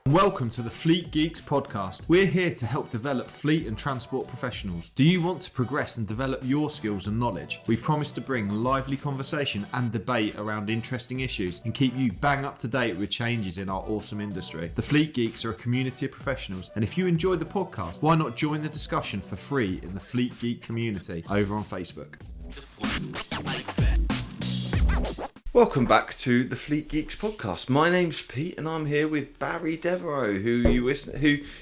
Welcome to the Fleet Geeks podcast. We're here to help develop fleet and transport professionals. Do you want to progress and develop your skills and knowledge? We promise to bring lively conversation and debate around interesting issues and keep you bang up to date with changes in our awesome industry. The Fleet Geeks are a community of professionals, and if you enjoy the podcast, why not join the discussion for free in the Fleet Geek community over on Facebook. Welcome back to the Fleet Geeks podcast. My name's Pete and I'm here with Barry Devereaux, who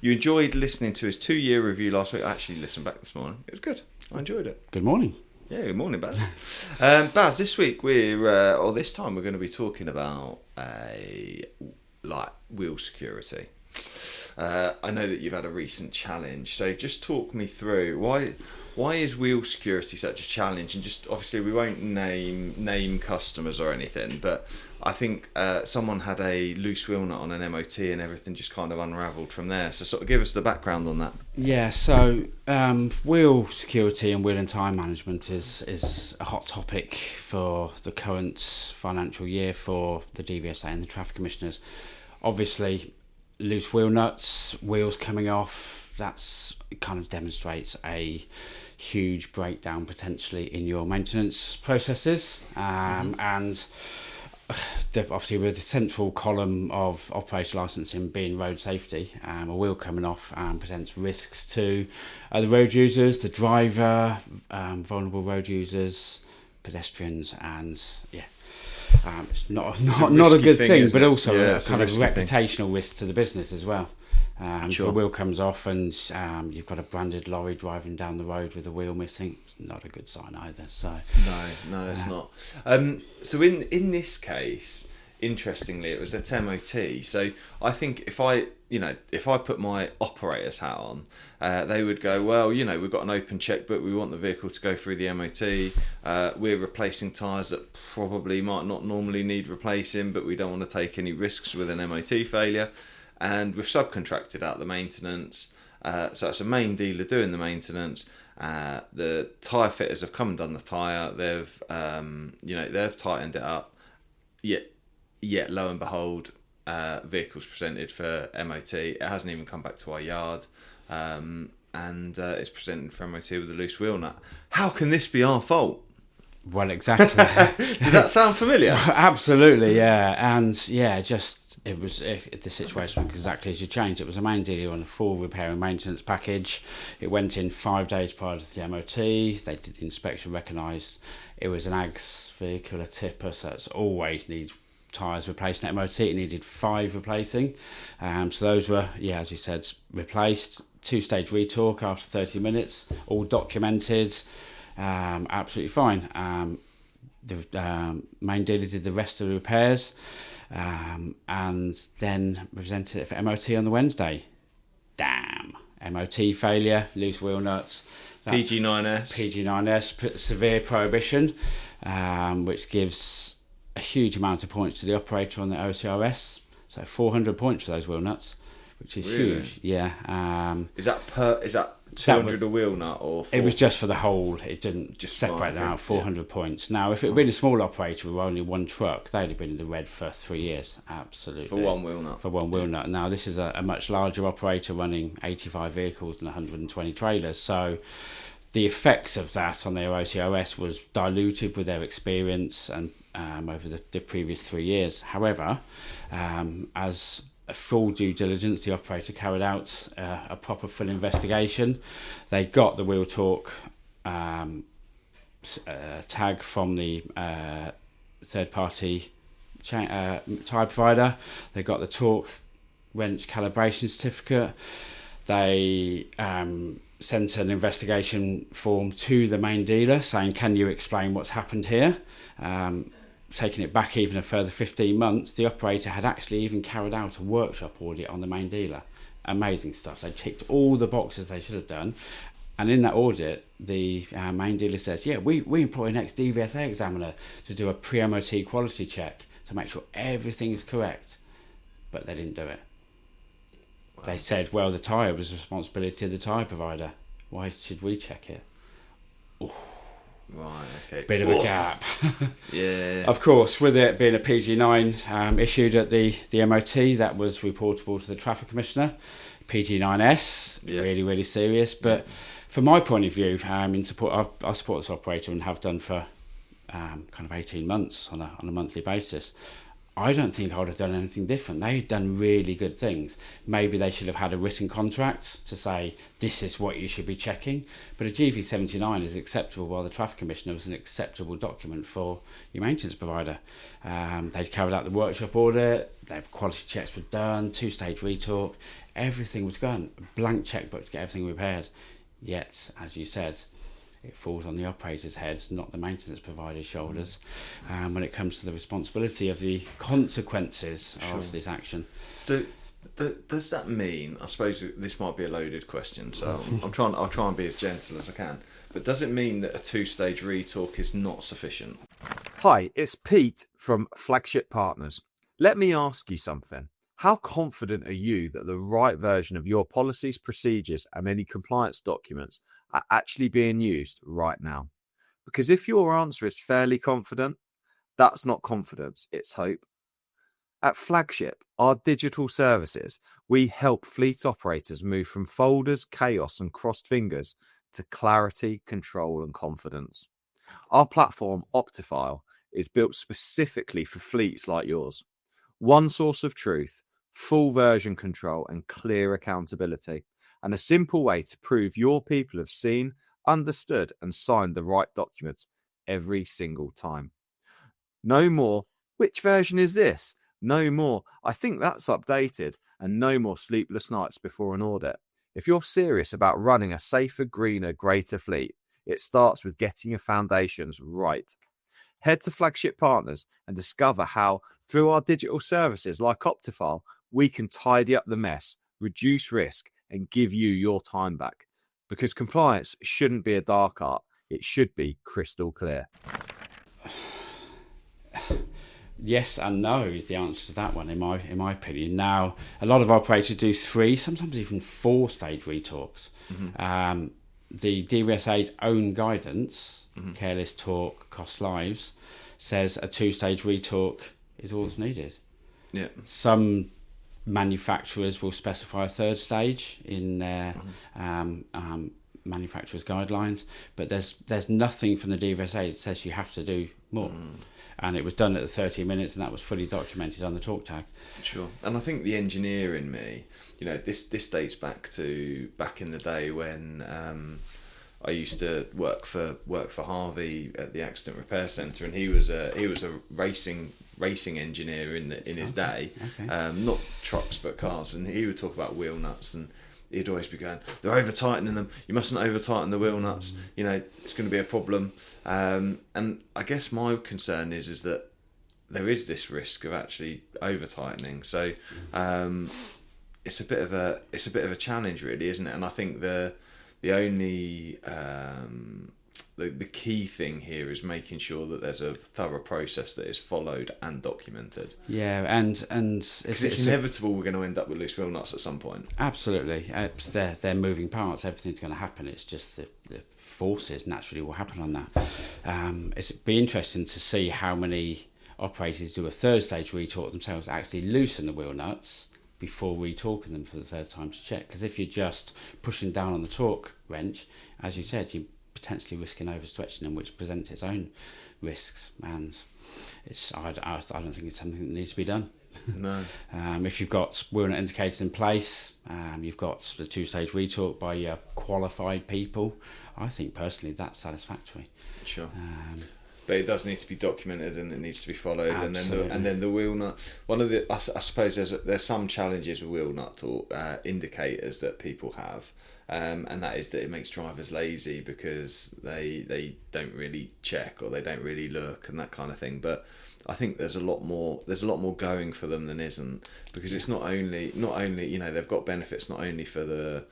you enjoyed listening to his 2-year review last week. I actually listened back this morning. It was good. I enjoyed it. Good morning. Yeah, good morning, Baz. Baz, this week this time we're going to be talking about wheel security. I know that you've had a recent challenge, so just talk me through why is wheel security such a challenge? And just obviously we won't name customers or anything, but I think someone had a loose wheel nut on an MOT and everything just kind of unravelled from there. So sort of give us the background on that. Yeah, so wheel security and wheel and tyre management is a hot topic for the current financial year for the DVSA and the traffic commissioners. Obviously, loose wheel nuts, wheels coming off, that's kind of demonstrates a huge breakdown potentially in your maintenance processes, and obviously with the central column of operator licensing being road safety, a wheel coming off presents risks to the road users, the driver, vulnerable road users, pedestrians, and it's not a good thing, but also a kind of reputational risk to the business as well. Sure. The wheel comes off and you've got a branded lorry driving down the road with a wheel missing. It's not a good sign either. So no, it's not. So in this case, interestingly, it was at MOT. So I think if I put my operator's hat on, they would go, well, we've got an open checkbook. We want the vehicle to go through the MOT. We're replacing tyres that probably might not normally need replacing, but we don't want to take any risks with an MOT failure. And we've subcontracted out the maintenance. So it's a main dealer doing the maintenance. The tyre fitters have come and done the tyre. They've tightened it up. Yet lo and behold, vehicles presented for MOT. It hasn't even come back to our yard, and it's presented for MOT with a loose wheel nut. How can this be our fault? Well, exactly. Does that sound familiar? Absolutely, yeah. And the situation was exactly as you changed. It was a main dealer on a full repair and maintenance package. It went in 5 days prior to the MOT. They did the inspection, recognised it was an AGS vehicle, a tipper, so it's always needs tyres replacing at MOT. It needed 5 replacing. So those were, as you said, replaced. 2-stage retorque after 30 minutes, all documented, absolutely fine. The main dealer did the rest of the repairs, and then presented it for MOT on the Wednesday. Damn. MOT failure, loose wheel nuts. PG9S, severe prohibition, which gives a huge amount of points to the operator on the OCRS. So 400 points for those wheel nuts, which is huge. Yeah. Is that 200 a wheel nut or 4? It was just for the whole. It didn't just separate them out. 400 points. Now, if it had been a small operator with only one truck, they'd have been in the red for 3 years. Absolutely. For one wheel nut. Now, this is a much larger operator running 85 vehicles and 120 trailers. So the effects of that on their OCRS was diluted with their experience and over the previous 3 years. However, as a full due diligence, the operator carried out a proper full investigation. They got the wheel torque tag from the third-party tyre provider. They got the torque wrench calibration certificate. They sent an investigation form to the main dealer saying, can you explain what's happened here? Taking it back even a further 15 months, the operator had actually even carried out a workshop audit on the main dealer. Amazing stuff. They ticked all the boxes they should have done. And in that audit, the main dealer says, we employ an ex-DVSA examiner to do a pre-MOT quality check to make sure everything is correct. But they didn't do it. Wow. They said, well, the tyre was the responsibility of the tyre provider. Why should we check it? Ooh. Right, okay. Bit of a gap. Yeah. Of course, with it being a PG9 issued at the MOT, that was reportable to the Traffic Commissioner. PG9S, really, really serious. But from my point of view, I support this operator and have done for kind of 18 months on a monthly basis. I don't think I would have done anything different. They've done really good things. Maybe they should have had a written contract to say, this is what you should be checking. But a GV79 is acceptable by the Traffic Commissioner. It was an acceptable document for your maintenance provider. They'd carried out the workshop audit, their quality checks were done, 2-stage retalk, everything was done. A blank checkbook to get everything repaired. Yet, as you said, it falls on the operator's heads, not the maintenance provider's shoulders, when it comes to the responsibility of the consequences of this action. So, does that mean? I suppose this might be a loaded question, so I'll try and be as gentle as I can. But does it mean that a 2-stage retalk is not sufficient? Hi, it's Pete from Flagship Partners. Let me ask you something. How confident are you that the right version of your policies, procedures, and any compliance documents are actually being used right now? Because if your answer is fairly confident, that's not confidence, it's hope. At Flagship, our digital services, we help fleet operators move from folders, chaos, and crossed fingers to clarity, control, and confidence. Our platform, Optifile, is built specifically for fleets like yours. One source of truth, full version control, and clear accountability, and a simple way to prove your people have seen, understood, and signed the right documents every single time. No more, which version is this? No more, I think that's updated, and no more sleepless nights before an audit. If you're serious about running a safer, greener, greater fleet, it starts with getting your foundations right. Head to Flagship Partners and discover how, through our digital services like Optifile, we can tidy up the mess, reduce risk, and give you your time back. Because compliance shouldn't be a dark art, it should be crystal clear. Yes and no is the answer to that one, in my opinion. Now, a lot of operators do 3, sometimes even 4-stage retalks. The DVSA's own guidance, careless talk, cost lives, says a 2-stage retalk is all that's needed. Yeah. Some manufacturers will specify a 3rd stage in their manufacturer's guidelines, but there's nothing from the DVSA that says you have to do more. And it was done at the 30 minutes, and that was fully documented on the talk tag. Sure. And I think the engineer in me, this dates back in the day when I used to work for Harvey at the accident repair centre, and he was a racing engineer in his day, not trucks but cars, and he would talk about wheel nuts, and he'd always be going, they're over tightening them, you mustn't over tighten the wheel nuts, it's going to be a problem. And I guess my concern is that there is this risk of actually over tightening, so it's a bit of a challenge, really, isn't it? And I think the only the key thing here is making sure that there's a thorough process that is followed and documented. Yeah, and it's inevitable we're going to end up with loose wheel nuts at some point. Absolutely, they're moving parts. Everything's going to happen. It's just the forces naturally will happen on that. It'd be interesting to see how many operators do a 3rd stage retalk themselves, actually loosen the wheel nuts before retalking them for the 3rd time to check. Because if you're just pushing down on the torque wrench, as you said, you're potentially risking overstretching them, which presents its own risks. And I don't think it's something that needs to be done. No. If you've got wheel nut indicators in place, you've got the 2-stage retalk by your qualified people, I think personally that's satisfactory. Sure. But it does need to be documented and it needs to be followed. Absolutely. And then the wheel nut. One of the I suppose there's some challenges with wheel nut or indicators that people have, and that is that it makes drivers lazy because they don't really check or they don't really look and that kind of thing. But I think there's a lot more going for them than isn't, because it's not only they've got benefits not only for the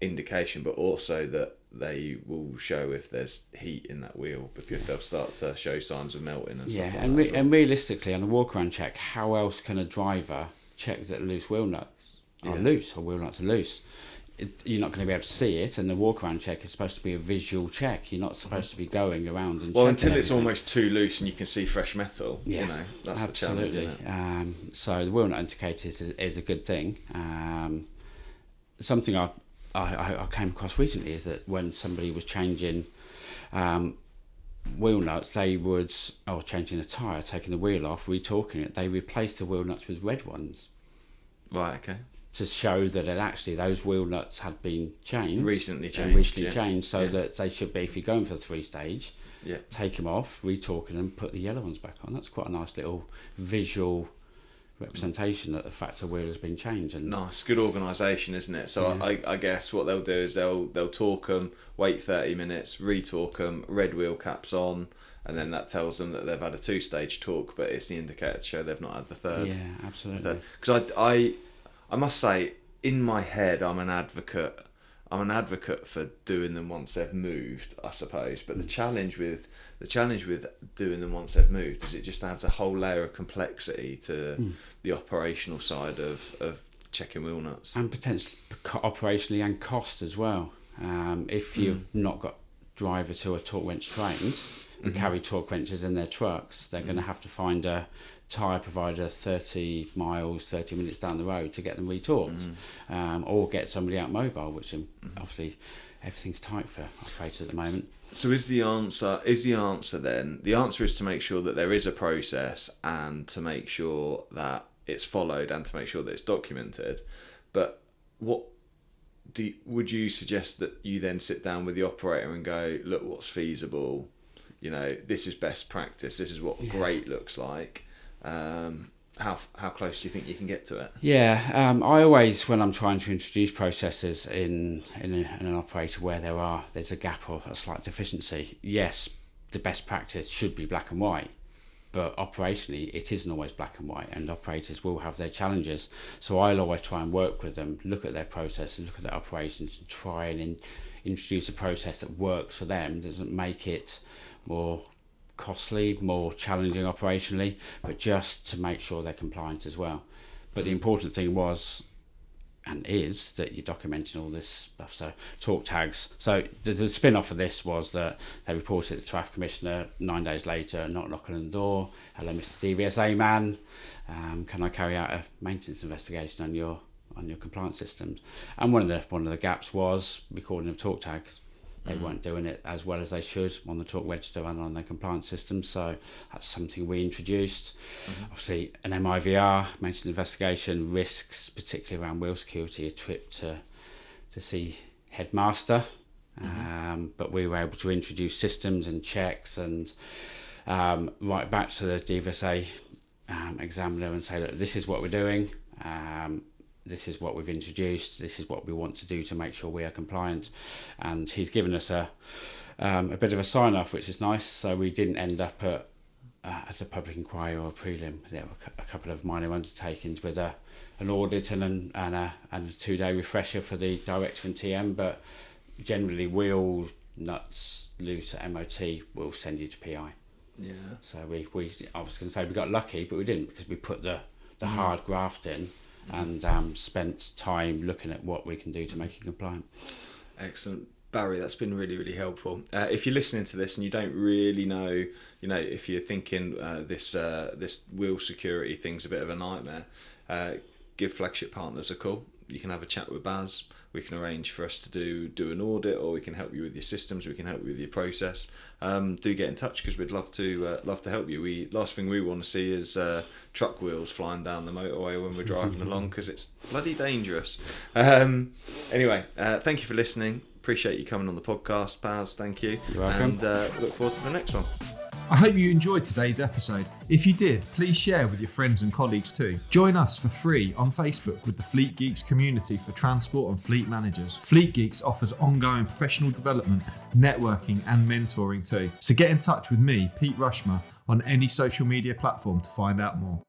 indication, but also that they will show if there's heat in that wheel, because they'll start to show signs of melting and stuff like that. And realistically, on a walk-around check, how else can a driver check that loose wheel nuts are loose or wheel nuts are loose? you're not going to be able to see it, and the walk-around check is supposed to be a visual check. You're not supposed to be going around and well, checking until it's everything. almost too loose and you can see fresh metal. Yeah, You know, that's absolutely. the challenge, isn't it? So the wheel nut indicator is a good thing. Something I came across recently is that when somebody was changing wheel nuts, they would, or changing a tyre, taking the wheel off, retorquing it, they replaced the wheel nuts with red ones. Right, okay. To show that it actually those wheel nuts had been changed. Recently changed, changed, so that they should be, if you're going for the 3-stage, yeah, take them off, retorque them, put the yellow ones back on. That's quite a nice little visual representation that the fact a wheel has been changed. And nice, good organisation, isn't it? So yeah. I guess what they'll do is they'll torque them, wait 30 minutes, retorque them, red wheel caps on, and then that tells them that they've had a 2-stage torque, but it's the indicator to show they've not had the third. Yeah, absolutely. Because I must say, in my head, I'm an advocate for doing them once they've moved, I suppose. But the challenge with doing them once they've moved is it just adds a whole layer of complexity to the operational side of checking wheel nuts, and potentially operationally and cost as well. If you've not got drivers who are torque wrench trained and carry torque wrenches in their trucks, they're going to have to find a tyre provider 30 minutes down the road to get them retorqued, or get somebody out mobile, which obviously everything's tight for operators at the moment. So is the answer then? The answer is to make sure that there is a process and to make sure that it's followed and to make sure that it's documented. But would you suggest that you then sit down with the operator and go, look, what's feasible? You know, this is best practice. This is what great looks like. How close do you think you can get to it? Yeah, I always, when I'm trying to introduce processes in an operator where there's a gap or a slight deficiency, yes, the best practice should be black and white, but operationally it isn't always black and white, and operators will have their challenges. So I'll always try and work with them, look at their processes, look at their operations, and try and introduce a process that works for them, doesn't make it more costly, more challenging operationally, but just to make sure they're compliant as well. But the important thing was and is that you're documenting all this stuff. So talk tags. So the spin-off of this was that they reported to the traffic commissioner 9 days later, not knocking on the door. Hello, Mr. DVSA man, can I carry out a maintenance investigation on your compliance systems? And one of the gaps was recording of talk tags. They weren't doing it as well as they should on the talk register and on their compliance system, so that's something we introduced. Obviously, an MIVR, maintenance investigation, risks, particularly around wheel security, a trip to see headmaster. But we were able to introduce systems and checks and write back to the DVSA examiner and say, look, this is what we're doing. This is what we've introduced, this is what we want to do to make sure we are compliant. And he's given us a bit of a sign-off, which is nice, so we didn't end up at a public inquiry or a prelim. There were a couple of minor undertakings with an audit and a 2-day refresher for the director and TM, but generally wheel nuts loose at MOT will send you to PI. Yeah. So I was going to say we got lucky, but we didn't, because we put the hard graft in and spent time looking at what we can do to make it compliant. Excellent. Barry, that's been really, really helpful. If you're listening to this and you don't really know, if you're thinking this wheel security thing's a bit of a nightmare, give Flagship Partners a call. You can have a chat with Baz. We can arrange for us to do an audit, or we can help you with your systems. We can help you with your process. Do get in touch, because we'd love to help you. Last thing we want to see is truck wheels flying down the motorway when we're driving along, because it's bloody dangerous. Anyway, thank you for listening. Appreciate you coming on the podcast, Baz. Thank you. You're welcome. And look forward to the next one. I hope you enjoyed today's episode. If you did, please share with your friends and colleagues too. Join us for free on Facebook with the Fleet Geeks community for transport and fleet managers. Fleet Geeks offers ongoing professional development, networking and mentoring too. So get in touch with me, Pete Rushmer, on any social media platform to find out more.